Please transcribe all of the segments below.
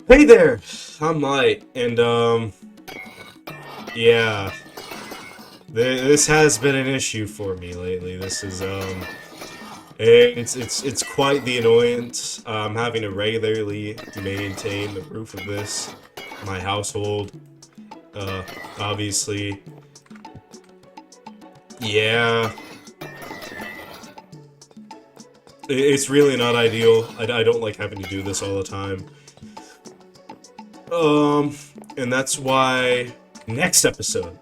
Hey there, I'm Light, and yeah, this has been an issue for me lately. This is it's quite the annoyance. I'm having to regularly maintain the roof of my household. Uh, Obviously, yeah, it's really not ideal. I don't like having to do this all the time. Um, and that's why next episode,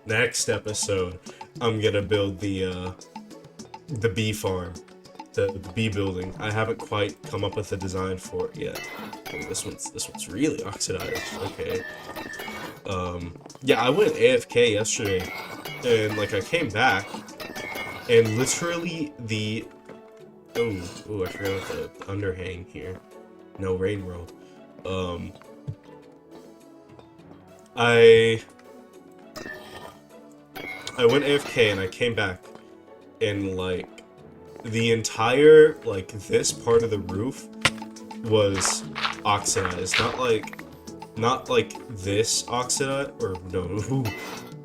I'm gonna build the bee farm, the bee building. I haven't quite come up with a design for it yet. Oh, this one's really oxidized. Okay. Yeah, I went AFK yesterday, and like I came back, and literally I forgot about the underhang here. No rain world. Um, I I went AFK and I came back, and like the entire like this part of the roof was oxidized. Not like this oxidized, or no,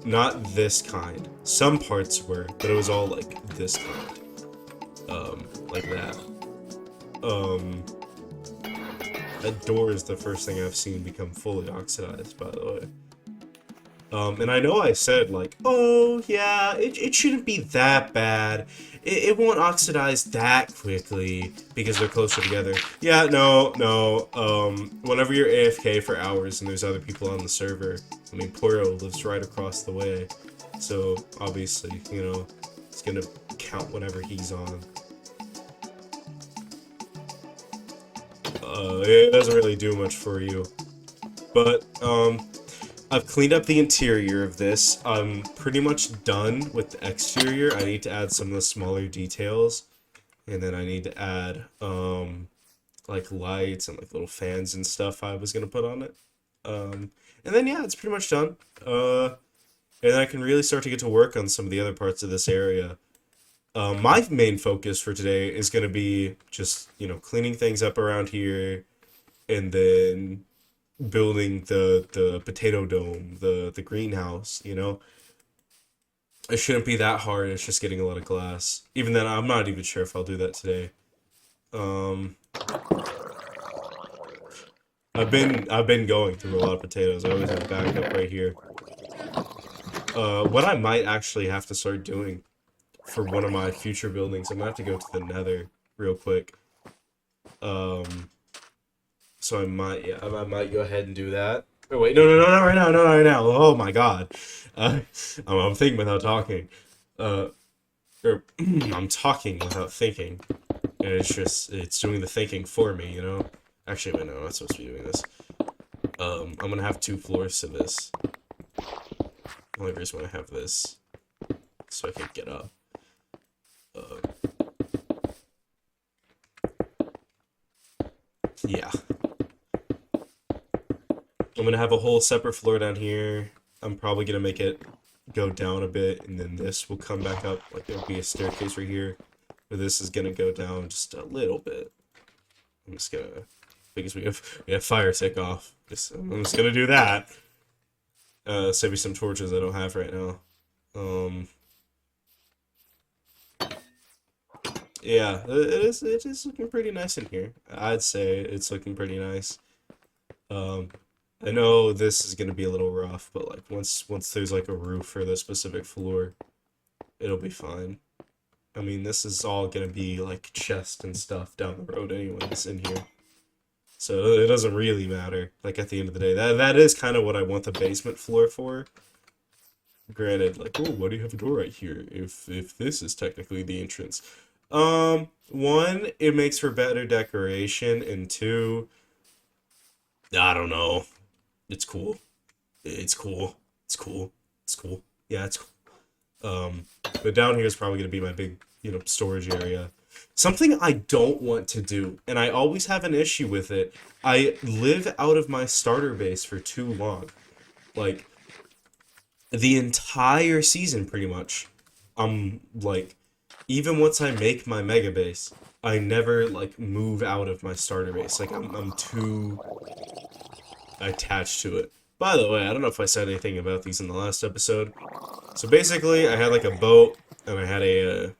not this kind. Some parts were, but it was all like this kind. Like that. Um, that door is the first thing I've seen become fully oxidized, by the way. And I know I said, like, oh, yeah, it shouldn't be that bad. It won't oxidize that quickly because they're closer together. Yeah, no. Whenever you're AFK for hours and there's other people on the server, I mean, Poro lives right across the way. So, obviously, it's gonna count whenever he's on. It doesn't really do much for you. But, I've cleaned up the interior of this. I'm pretty much done with the exterior. I need to add some of the smaller details. And then I need to add, like lights and like little fans and stuff I was gonna put on it. And then yeah, it's pretty much done. And I can really start to get to work on some of the other parts of this area. My main focus for today is gonna be just, cleaning things up around here and then building the potato dome, the greenhouse, It shouldn't be that hard, it's just getting a lot of glass. Even then, I'm not even sure if I'll do that today. Um, I've been going through a lot of potatoes. I always have a backup right here. What I might actually have to start doing for one of my future buildings, I'm gonna have to go to the Nether real quick. Um, so I might go ahead and do that. Oh wait, no, not right now, not right now. Oh my God, uh, I'm thinking without talking. Uh, or I'm talking without thinking. And it's doing the thinking for me. Actually, wait, no, I'm not supposed to be doing this. I'm gonna have two floors to this. The only reason why I have this, so I can get up. Uh, yeah. I'm gonna have a whole separate floor down here. I'm probably gonna make it go down a bit, and then this will come back up. Like there'll be a staircase right here, but this is gonna go down just a little bit. I'm just gonna, because we have fire tick off. I'm just gonna do that. Save me some torches I don't have right now. Um, yeah, it is looking pretty nice in here. I'd say it's looking pretty nice. Um, I know this is gonna be a little rough, but like once there's like a roof for the specific floor, it'll be fine. I mean, this is all gonna be like chest and stuff down the road anyways in here. So it doesn't really matter. Like at the end of the day, that is kind of what I want the basement floor for. Granted, like, oh, why do you have a door right here? If this is technically the entrance. One, it makes for better decoration, and two, I don't know. It's cool. It's cool. It's cool. It's cool. Yeah, it's cool. But down here is probably gonna be my big, storage area. Something I don't want to do, and I always have an issue with it. I live out of my starter base for too long. Like the entire season pretty much. I'm like, even once I make my mega base, I never like move out of my starter base. Like I'm too attached to it. By the way, I don't know if I said anything about these in the last episode. So basically, I had like a boat, and I had a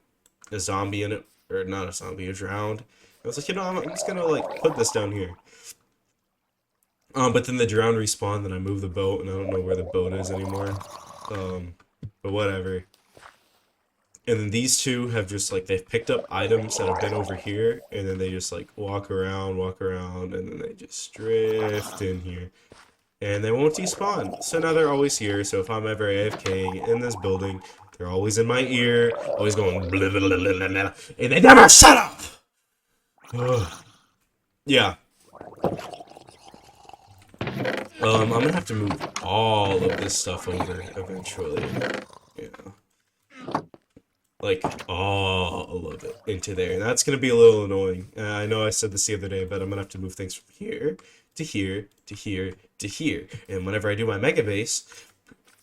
zombie in it, or not a zombie, a drowned. I was like, you know, I'm just gonna like put this down here. But then the drowned respawned, and I moved the boat, and I don't know where the boat is anymore. But whatever. And then these two have just like they've picked up items that have been over here, and then they just like walk around, and then they just drift in here. And they won't despawn. So now they're always here, so if I'm ever AFKing in this building, they're always in my ear, always going blah, blah, blah, blah, blah, and they never shut up! Ugh. Yeah. I'm gonna have to move all of this stuff over eventually. Yeah. Like, all of it into there. And that's gonna be a little annoying. I know I said this the other day, but I'm gonna have to move things from here to here to here to here. And whenever I do my mega base,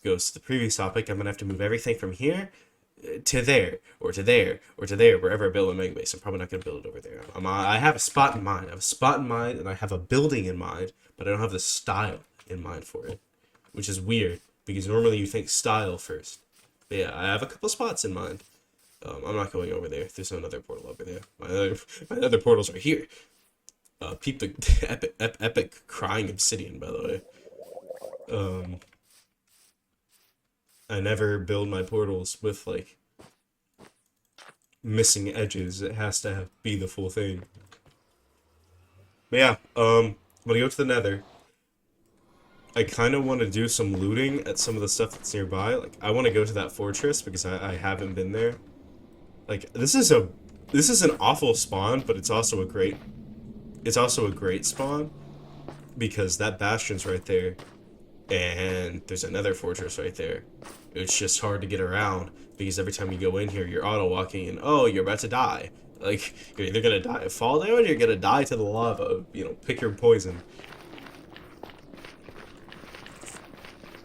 goes to the previous topic, I'm gonna have to move everything from here to there, or to there, or to there, wherever I build a mega base. I'm probably not gonna build it over there. I have a spot in mind. I have a spot in mind, and I have a building in mind, but I don't have the style in mind for it, which is weird because normally you think style first. But yeah, I have a couple spots in mind. I'm not going over there. There's another portal over there. My other portals are here. Peep the epic crying obsidian, by the way. I never build my portals with like missing edges. It has to be the full thing. But yeah, I'm gonna go to the Nether. I kind of want to do some looting at some of the stuff that's nearby. Like, I want to go to that fortress because I haven't been there. Like, this is an awful spawn, but it's also a great spawn because that bastion's right there, and there's another fortress right there. It's just hard to get around because every time you go in here, you're auto walking, and oh, you're about to die. Like, you're either gonna die of fall damage, or you're gonna die to the lava. You know, pick your poison.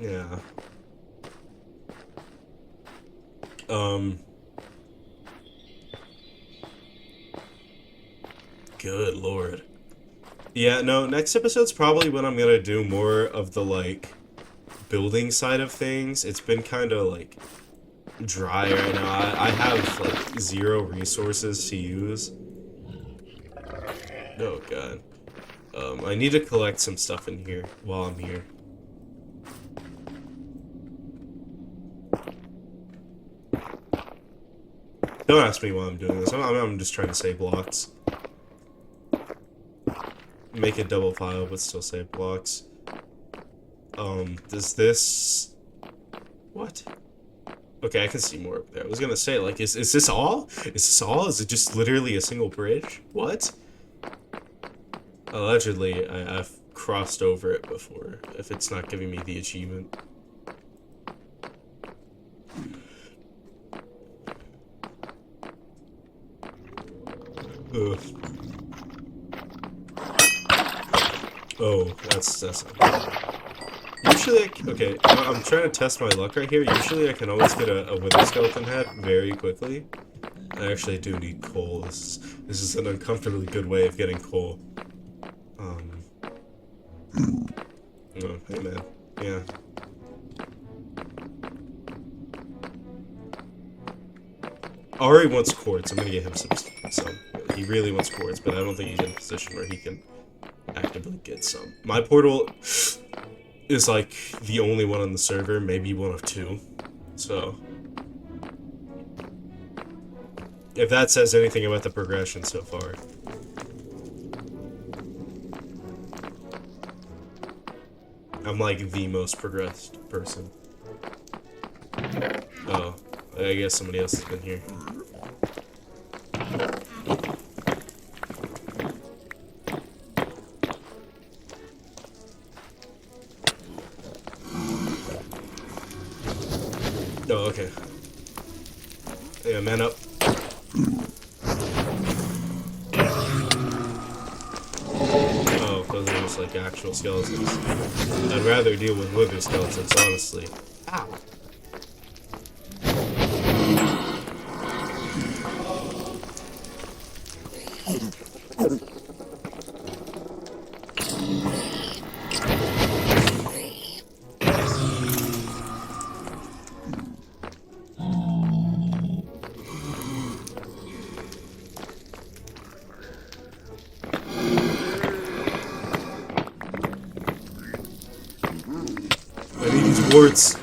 Yeah. Good lord. Yeah, no, next episode's probably when I'm gonna do more of the, like, building side of things. It's been kind of, like, dry right now. I have, like, 0 resources to use. Oh, God. I need to collect some stuff in here while I'm here. Don't ask me why I'm doing this. I'm just trying to save blocks. Make it double file, but still save blocks. Does this... What? Okay, I can see more up there. I was gonna say, like, is this all? Is this all? Is it just literally a single bridge? What? Allegedly, I've crossed over it before, if it's not giving me the achievement. Ugh. Oh, that's usually okay, I'm trying to test my luck right here. Usually I can always get a wither skeleton head very quickly. I actually do need coal. This is an uncomfortably good way of getting coal. Oh, hey man. Yeah. Ari wants quartz. I'm gonna get him some. He really wants quartz, but I don't think he's in a position where he can actively get some. My portal is like the only one on the server, maybe one of 2. So if that says anything about the progression so far. I'm like the most progressed person. Oh, I guess somebody else has been here. Oh, okay. Yeah, man up. Oh, those are just like actual skeletons. I'd rather deal with wither skeletons, honestly. Ow. Warts.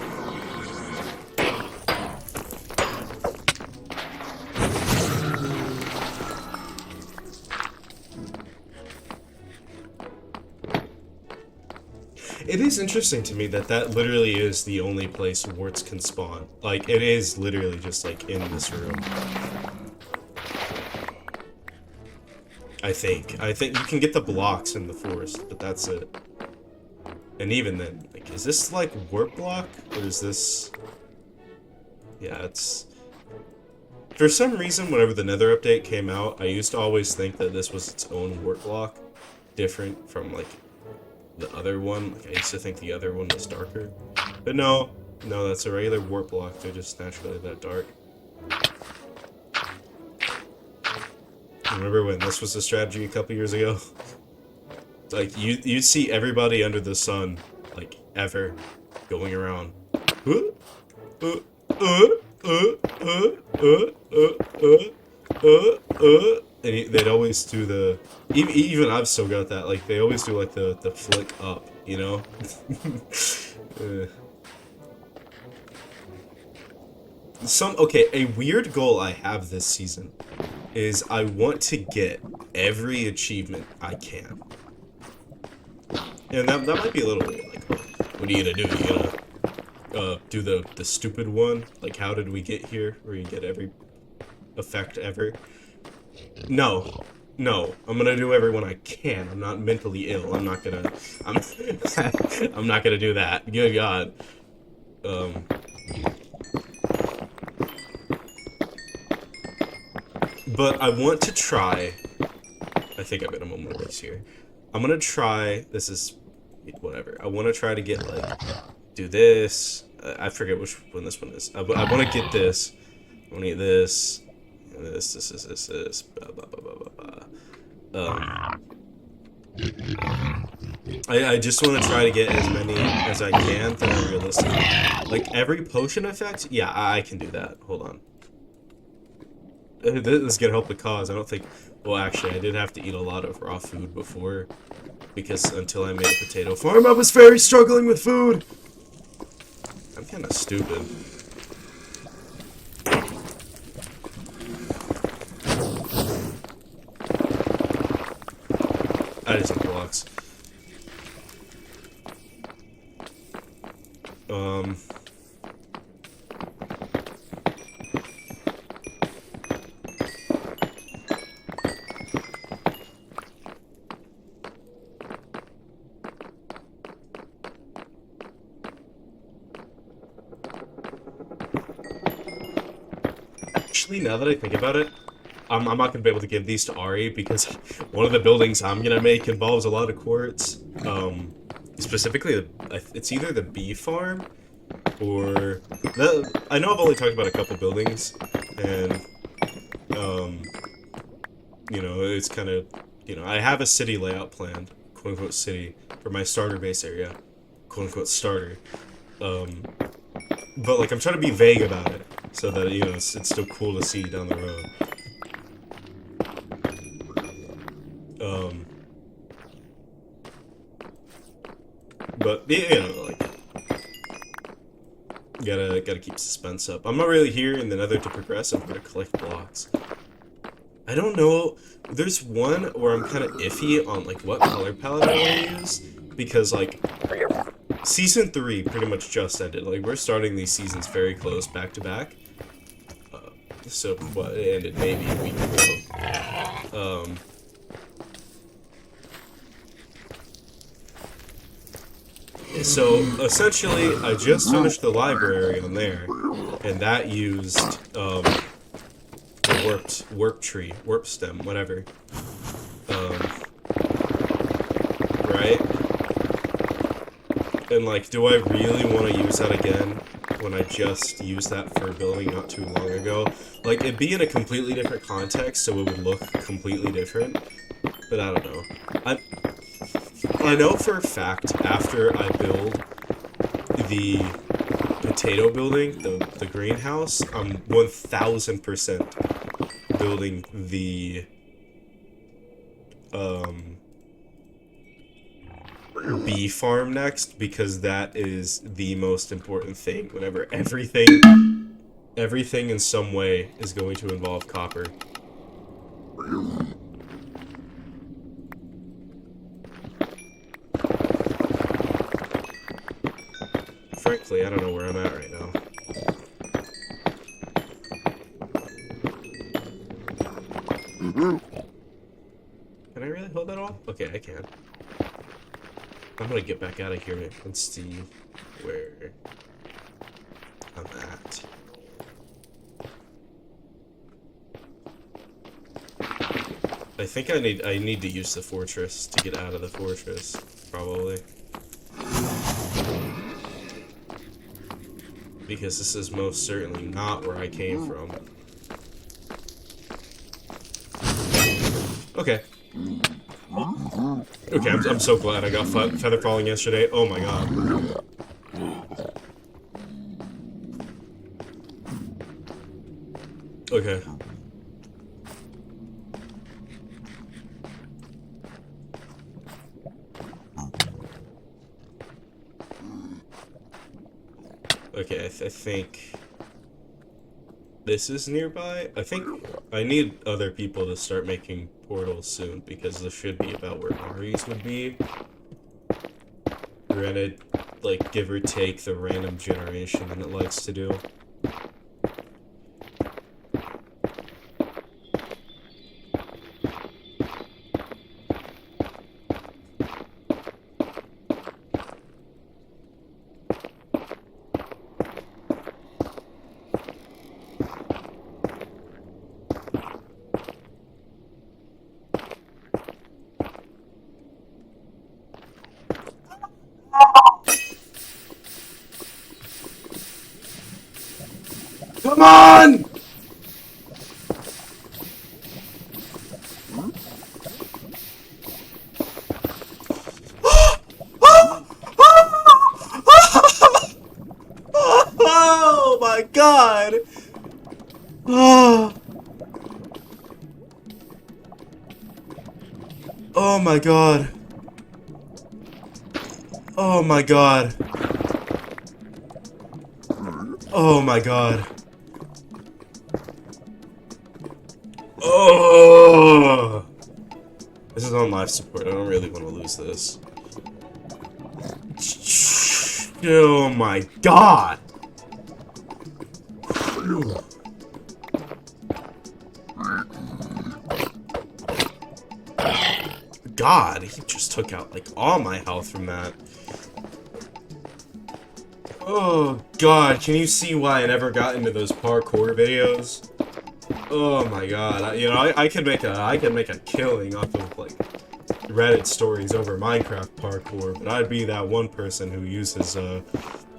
It is interesting to me that that literally is the only place warts can spawn. Like, it is literally just, like, in this room. I think you can get the blocks in the forest, but that's it. And even then, like, is this, like, warp block? Or is this... Yeah, it's... For some reason, whenever the Nether update came out, I used to always think that this was its own warp block. Different from, like, the other one. Like, I used to think the other one was darker. But no, that's a regular warp block. They're just naturally that dark. Remember when this was a strategy a couple years ago? Like, you'd see everybody under the sun, like, ever, going around. And they'd always do the... Even I've still got that, like, they always do, like, the flick up, you know? Okay, a weird goal I have this season is I want to get every achievement I can. And that might be a little like, what are you gonna do? You gonna do the stupid one? Like, how did we get here? Where you get every effect ever? No. I'm gonna do everyone I can. I'm not mentally ill. I'm not gonna do that. Good God. But I want to try... I think I've got a moment of this here. I'm gonna try... This is... Whatever. I want to try to get, like... Do this. I forget which one this one is. I want to get this. I want to get this. This. Blah, blah, blah, blah, blah. I just want to try to get as many as I can that are realistic. Like, every potion effect? Yeah, I can do that. Hold on. This is gonna help the cause. I don't think... Well, actually, I did have to eat a lot of raw food before. Because until I made a potato farm, I was very struggling with food! I'm kinda stupid. I just need blocks. Actually, now that I think about it, I'm not going to be able to give these to Ari because one of the buildings I'm going to make involves a lot of quartz. Specifically, it's either the bee farm or... I know I've only talked about a couple buildings, and, you know, it's kind of, you know, I have a city layout planned, quote-unquote city, for my starter base area, quote-unquote starter. But, like, I'm trying to be vague about it, so that, you know, it's still cool to see down the road. But, you know, like, gotta keep suspense up. I'm not really here in the Nether to progress, I'm here to collect blocks. I don't know, there's one where I'm kind of iffy on, like, what color palette I want to use, because, like, Season 3 pretty much just ended. Like, we're starting these seasons very close, back to back. So, what, it ended maybe a week ago. So, essentially, I just finished the library on there, and that used, the warp tree, warp stem, whatever. Right? And, like, do I really want to use that again when I just used that for building not too long ago? Like, it'd be in a completely different context, so it would look completely different. But I don't know. I know for a fact, after I build the potato building, the greenhouse, I'm 1000% building bee farm next, because that is the most important thing whenever everything in some way is going to involve copper. Frankly, I don't know where I'm at right now. Can I really hold that off? Okay, I can. I'm gonna get back out of here and see where I'm at. I think I need to use the fortress to get out of the fortress, probably. Because this is most certainly not where I came from. Okay. Okay, I'm so glad I got feather falling yesterday. Oh my god. Okay. Okay, I think this is nearby. I think I need other people to start making portals soon, because this should be about where Ari's would be. Granted, like, give or take the random generation that it likes to do. Come on! Oh my god! Oh. Oh my god. Oh my god. Oh my god. Oh! This is on life support. I don't really want to lose this. Oh my god! God, he just took out like all my health from that. Oh god, can you see why I never got into those parkour videos? Oh my god, I could make a killing off of like Reddit stories over Minecraft parkour, but I'd be that one person who uses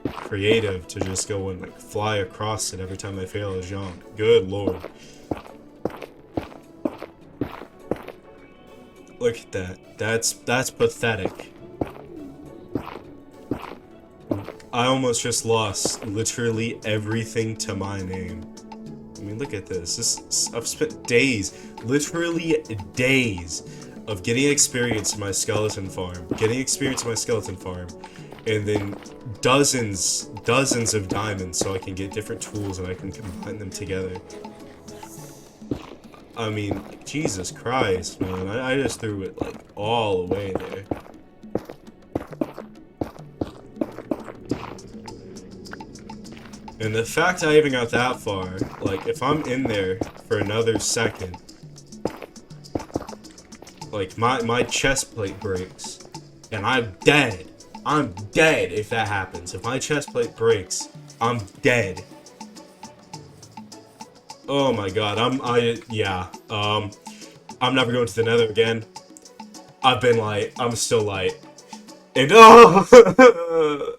creative to just go and like fly across it every time I fail a jump. Good lord. Look at that. That's pathetic. I almost just lost literally everything to my name. I mean, look at this. I've spent days, literally days, of getting experience in my skeleton farm, and then dozens of diamonds so I can get different tools and I can combine them together. I mean, Jesus Christ, man, I just threw it, like, all away there. And the fact I even got that far, like, if I'm in there for another second, like, my chest plate breaks, and I'm dead. I'm dead if that happens. If my chest plate breaks, I'm dead. Oh my god, I'm never going to the nether again. I've been light. I'm still light. And oh!